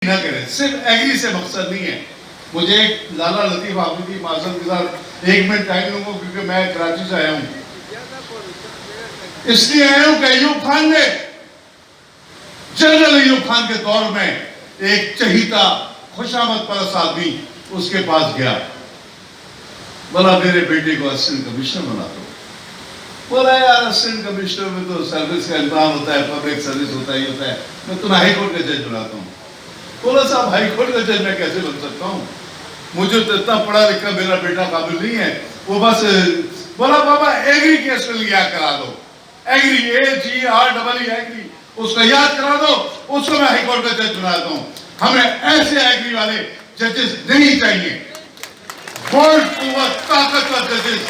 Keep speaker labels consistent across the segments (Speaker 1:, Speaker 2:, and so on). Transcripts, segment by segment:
Speaker 1: ना करें। सिर्फ एग्री से मकसद नहीं है। मुझे एक लाला लतीफ आफरीदी माजर के साथ 1 मिनट टाइम लूंगा क्योंकि मैं कराची से आया हूँ। इसलिए आया हूँ कि अयूब खान ने जनरल अयूब खान के दौर में एक चहीता खुशामद परस्त आदमी उसके पास गया, बोला मेरे बेटे को असिस्टेंट कमिश्नर बना दो। बोला यार असिस्टेंट कमिश्नर में तो सर्विस का इंतजाम होता है, पब्लिक सर्विस होता ही होता है, मैं तुम्हें हाईकोर्ट का जज बनाता हूँ। बोला साहब हाईकोर्ट का जज मैं कैसे बन सकता हूँ, मुझे तो इतना पढ़ा लिखा मेरा बेटा काबिल नहीं है। वो बस बोला बाबा एग्री के स्पेलिंग याद करा दो, एग्री AGREE एग्री, उसको याद करा दो, उसको मैं हाईकोर्ट का जज बनाता हूँ। हमें ऐसे एग्री वाले जजेस नहीं चाहिए, बोल्ड कुव्वत ताकतवर जजेस,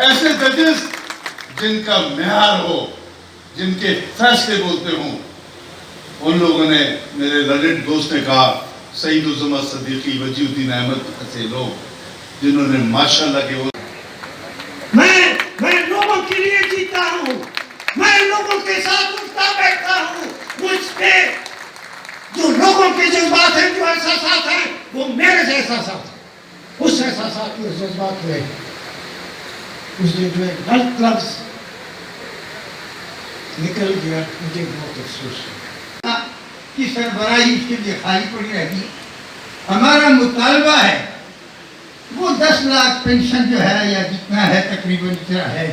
Speaker 1: ऐसे जजेस जिनका म्यार हो, जिनके फैसले बोलते हों। उन लोगों ने, मेरे लड़ेड दोस्त ने कहा, सईद-उज़्ज़मा सिद्दीकी, वजीउद्दीन अहमद ऐसे लोग जिन्होंने माशाअल्लाह के वो
Speaker 2: मैं लोगों के लिए जीता हूँ, मैं लोगों के साथ उठता बैठता हूँ। मुझ पे जो लोगों के जज्बात हैं, जो एहसासात हैं, वो मेरे एहसासात हैं। उस एहसासात के जज्बात में उसने जो एक गलत लफ्ज निकल गया, मुझे बहुत अफसोस है कि सरबराही उसके लिए खाली पड़ी रहेगी। हमारा मुतालबा है वो 10 लाख पेंशन जो है या जितना है तकरीबन इतना है